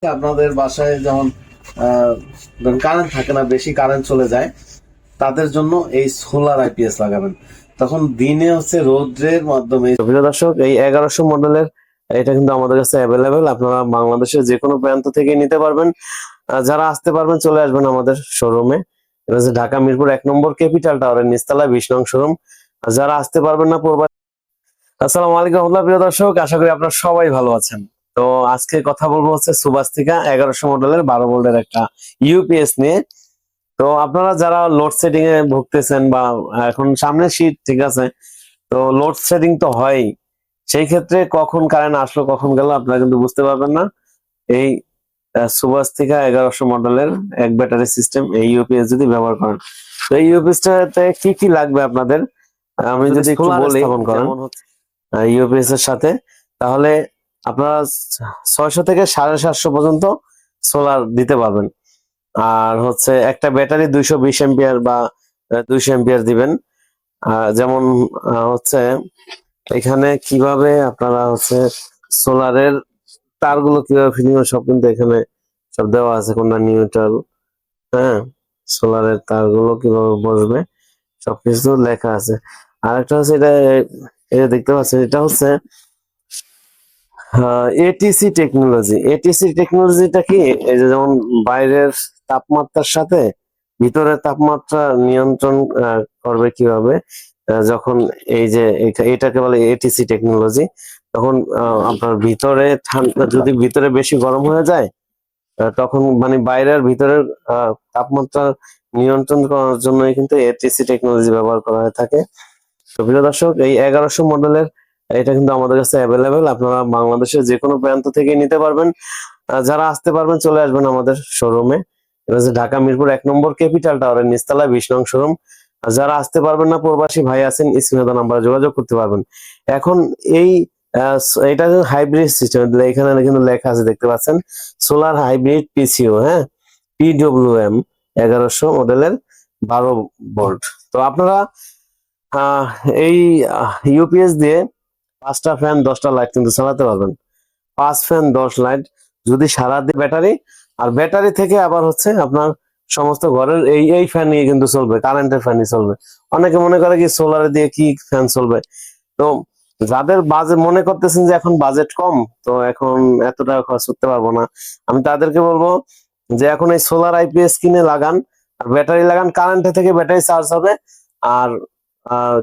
আপনাদের বাসায় যেমন কারেন্ট থাকে না, বেশি কারেন্ট চলে যায়, তাদের জন্য এই সোলার আইপিএস লাগাবেন। তখন দিনে রোদ্রের মাধ্যমে। প্রিয় দর্শক, এই 1100 মডেলের এটা কিন্তু আমাদের কাছে অ্যাভেলেবেল। আপনারা বাংলাদেশের যে কোনো প্রান্ত থেকে নিতে পারবেন। যারা আসতে পারবেন চলে আসবেন আমাদের শোরুমে। এটা হচ্ছে ঢাকা মিরপুর 1 নম্বর ক্যাপিটাল টাওয়ারের নিচতলায় 20 নং শোরুম। যারা আসতে পারবেন না প্রবাসী, আসসালামু আলাইকুম রহমতুল্লাহ। প্রিয় দর্শক, আশা করি আপনারা সবাই ভালো আছেন। তো আজকে কথা বলবো সুভাষিকা 1100 মডেলের 12 ভোল্টের একটা ইউপিএস নিয়ে। তো আপনারা যারা লোড সেটিং এ ভুগতেছেন বা এখন সামনে শীত, ঠিক আছে, তো লোড সেটিং তো হয়, সেই ক্ষেত্রে কখন কারেন্ট আসলো কখন গেল আপনারা কিন্তু বুঝতে পারবেন না। এই সুভাষিকা 1100 মডেলের এক ব্যাটারি সিস্টেম এই ইউপিএস যদি ব্যবহার করেন, তো এই ইউপিএসটাতে কি কি লাগবে আপনাদের আমি যদি একটু বলি। স্থাপন করেন ইউপিএস এর সাথে, তাহলে আপনারা 600 থেকে 750 পর্যন্ত সোলার দিতে পারবেন। আর একটা ব্যাটারি 220 এম্পিয়ার বা 200 এম্পিয়ার দিবেন। যেমন এখানে কিভাবে আপনারা সোলারের তারগুলো কিভাবে ফিটিং সব কিন্তু এখানে সব দেওয়া আছে, কোনটা নিউট্রাল, হ্যাঁ, সোলারের তারগুলো কিভাবে বসবে সবকিছু লেখা আছে। আর একটা এটা দেখতে পাচ্ছেন, এটা এটিসি টেকনোলজি। এটিসি টেকনোলজিটা কি, এই যে যেমন বাইরের তাপমাত্রার সাথে ভিতরের তাপমাত্রা নিয়ন্ত্রণ করবে কিভাবে, যখন এই যে এটাকে বলে এটিসি টেকনোলজি। তখন আপনার ভিতরে ঠান্ডা, যদি ভিতরে বেশি গরম হয়ে যায়, তখন মানে বাইরের ভিতরের তাপমাত্রা নিয়ন্ত্রণ করার জন্যই কিন্তু এটিসি টেকনোলজি ব্যবহার করা হয়ে থাকে। তো প্রিয় দর্শক, এই 1100 মডেলের এটা কিন্তু আমাদের কাছে অ্যাভেলেবেল। আপনারা বাংলাদেশের যে কোনো প্রান্ত থেকে নিতে পারবেন। যারা আসতে পারবেন চলে আসবেন আমাদের শোরুমে। এটা হচ্ছে ঢাকা মিরপুর 1 নম্বর ক্যাপিটাল টাওয়ারের নিচতলায় 20 নং শোরুম। যারা আসতে পারবেন না, প্রবাসী ভাই আছেন, স্ক্রিনে দেওয়া নাম্বারে যোগাযোগ করতে পারবেন। এখন এই এটা হাইব্রিড সিস্টেম, এখানে কিন্তু লেখা আছে, দেখতে পাচ্ছেন, সোলার হাইব্রিড পিসিও, হ্যাঁ, পিডব্লিউএম 1100 মডেলের 12 ভোল্ট। তো আপনারা আহ এই ইউপিএস দিয়ে 5টা ফ্যান 10টা লাইট কিন্তু চালাতে পারবেন। 5 ফ্যান 10 লাইট, যদি সারাদিন ব্যাটারি, আর ব্যাটারি থেকে আবার আপনার সমস্ত ঘরের এই এই ফ্যান নিয়ে কিন্তু চলবে, কারেন্টের ফ্যানই চলবে। অনেকে মনে করে কি সোলার দিয়ে কি ফ্যান চলবে। তো যাদের বাজেট, মনে করতেছেন যে এখন বাজেট কম, তো এখন এত টাকা খরচ করতে পারবো না, আমি তাদেরকে বলবো যে এখন এই সোলার আইপিএস কিনে লাগান, আর ব্যাটারি লাগান। কারেন্টে থেকে ব্যাটারি চার্জ হবে, আর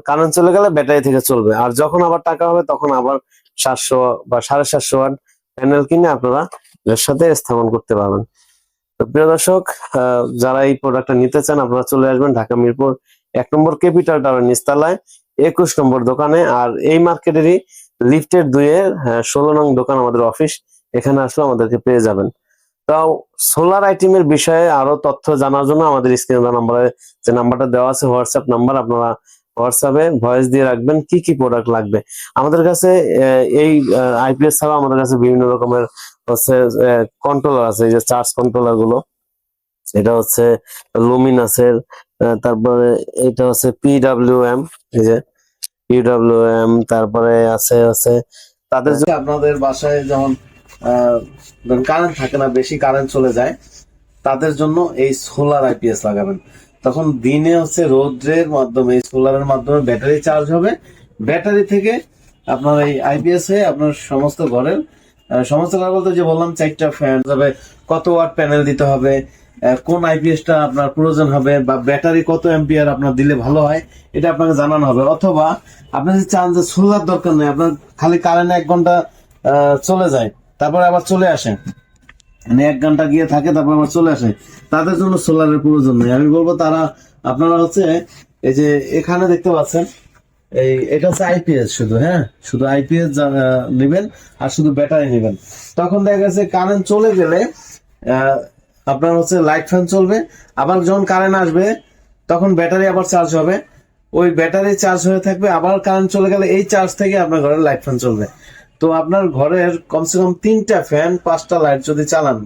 কারেন্ট চলে গেলে ব্যাটারি থেকে চলবে। আর যখন আবার টাকা হবে তখন আবার 700 বা 750 ওয়াট প্যানেল কিনে আপনারা এর সাথে স্থাপন করতে পারবেন। তো প্রিয় দর্শক, যারা এই প্রোডাক্টটা নিতে চান আপনারা চলে আসবেন ঢাকা মিরপুর 1 নম্বর ক্যাপিটাল টাওয়ার নিচতলায় 21 নম্বর দোকানে। আর এই মার্কেটেরই লিফটের 2-এর 16 নং দোকান আমাদের অফিস। এখানে আসলে আমাদেরকে পেয়ে যাবেন। তাও সোলার আইটেমের বিষয়ে আরো তথ্য জানার জন্য আমাদের স্ক্রিনে দেওয়া নাম্বারে, যে নাম্বারটা দেওয়া আছে হোয়াটসঅ্যাপ নাম্বার, আপনারা হোয়াটসঅ্যাপে ভয়েস দিয়ে রাখবেন কি কি প্রোডাক্ট লাগবে। আমাদের কাছে এই আইপিএস ছাড়াও আমাদের কাছে বিভিন্ন রকমের কন্ট্রোলার আছে, এই যে চার্জ কন্ট্রোলার গুলো, এটা লুমিনাসের। তারপরে এটা পিডব্লিউএম, এই যে পিডব্লিউএম। তারপরে আছে তাদের আপনাদের বাসায় যেমন কারেন্ট থাকে না, বেশি কারেন্ট চলে যায়, তাদের জন্য এই সোলার আইপিএস লাগাবেন। তখন দিনে রোদ্রের মাধ্যমে, সোলারের মাধ্যমে ব্যাটারি চার্জ হবে, ব্যাটারি থেকে আপনার এই আইপিএস হয়ে আপনার সমস্ত ঘরের সমস্ত ঘর বলতে যে বললাম 4টা ফ্যান যাবে, কত ওয়াট প্যানেল দিতে হবে, কোন আইপিএসটা আপনার প্রয়োজন হবে, বা ব্যাটারি কত এম্পিয়ার আপনার দিলে ভালো হয়, এটা আপনাকে জানানো হবে। অথবা আপনি যদি চান যে সোলার দরকার নেই, আপনার খালি কারেন্ট 1 ঘন্টা চলে যায়, তারপরে আবার চলে আসে, মানে 1 ঘন্টা গিয়ে থাকে তারপর আবার চলে আসে, তাদের জন্য সোলারের প্রয়োজন নেই। আমি বলবো তারা, আপনারা এই যে এখানে দেখতে পাচ্ছেন, এটা আইপিএস শুধু, হ্যাঁ, শুধু আইপিএস নেবেন আর শুধু ব্যাটারি নেবেন। তখন দেখা গেছে কারেন্ট চলে গেলে আপনার লাইট ফ্যান চলবে, আবার যখন কারেন্ট আসবে তখন ব্যাটারি আবার চার্জ হবে, ওই ব্যাটারি চার্জ হয়ে থাকবে, আবার কারেন্ট চলে গেলে এই চার্জ থেকে আপনার ঘরের লাইট ফ্যান চলবে। তো আপনার ঘরের কমসে কম 3টা ফ্যান 5টা লাইট যদি চালান,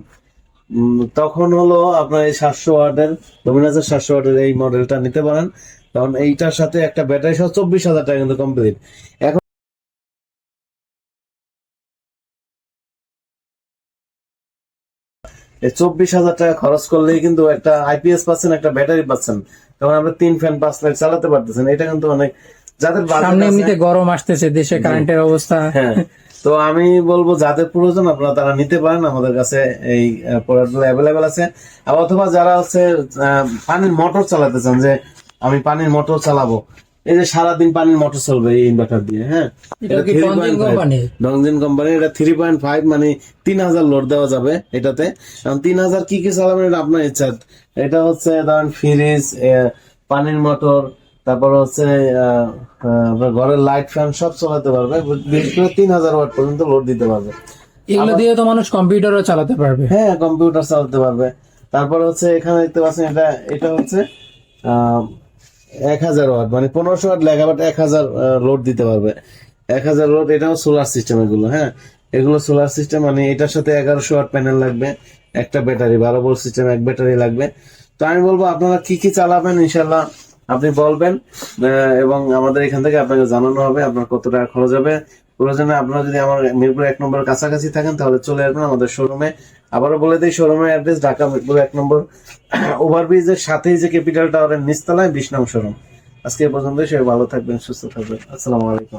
তখন আপনার এই 700 ওয়াটের, লুমিনাসের 700 ওয়াটের এই মডেলটা নিতে পারেন। কারণ এইটার সাথে একটা ব্যাটারি সহ 24,000 টাকা কিন্তু কমপ্লিট। এখন এই 24,000 টাকা খরচ করলেই কিন্তু একটা আইপিএস পাচ্ছেন, একটা ব্যাটারি পাচ্ছেন, তখন আমরা 3 ফ্যান 5 লাখ চালাতে পারতেছেন। এটা কিন্তু অনেক, যাদের বাজেট সামনে আছে, এমনিতে গরম আসতেছে, দেশে কারেন্টের অবস্থা। হ্যাঁ, তো আমি বলবো যাদের প্রয়োজন আপনারা তারা নিতে পারেন, আমাদের কাছে এই প্রোডাক্টগুলো অ্যাভেলেবেল আছে। অথবা যারা হচ্ছে পানির মোটর চালাতে চান, যে আমি পানির মোটর চালাবো, এই যে সারাদিন পানির মোটর চলবে এই ইনভার্টার দিয়ে, হ্যাঁ, এটা কি টনজিন কোম্পানি? ডংজিন কোম্পানি, এটা 3.5 মানে 3000 লোড দেওয়া যাবে এটাতে। এখন 3000 কি কি চালাবেন এটা আপনার ইচ্ছা। এটা হচ্ছে ধরেন ফ্রিজ, পানির মোটর, তারপর হচ্ছে আপনার ঘরের লাইট ফ্যান সব চালাতে পারবে, বিশেষ করে 3000 ওয়াট পর্যন্ত লোড দিতে পারবে। এগুলো দিয়ে তো মানুষ কম্পিউটারও চালাতে পারবে। হ্যাঁ, কম্পিউটার চালাতে পারবে। তারপর হচ্ছে এখানে দেখতে পাচ্ছেন এটা হচ্ছে 1000 ওয়াট মানে 1500 ওয়াট লেগাবাট 1000 লোড দিতে পারবে। 1000 লোড, এটাও সোলার সিস্টেম এগুলো, হ্যাঁ, এগুলো সোলার সিস্টেম, মানে এটার সাথে 1100 ওয়াট প্যানেল লাগবে, একটা ব্যাটারি 12 ভোল্ট সিস্টেম, এক ব্যাটারি লাগবে। তো আমি বলবো আপনারা কি কি চালাবেন ইনশাল্লাহ আপনি বলবেন, এবং আমাদের এখান থেকে আপনাকে জানানো হবে আপনার কত টাকা খরচ হবে। প্রয়োজনে আপনারা যদি আমার মিরপুর 1 নম্বর কাছাকাছি থাকেন তাহলে চলে আসবেন আমাদের শোরুমে। আবারও বলে দিই, শোরুমের অ্যাড্রেস ঢাকা মিরপুর 1 নম্বর ওভারব্রিজের সাথেই যে ক্যাপিটাল টাওয়ারের নিচতলায় 20 নং শোরুম। আজকে এই পর্যন্তই, সবাই ভালো থাকবেন, সুস্থ থাকবেন। আসসালামু আলাইকুম।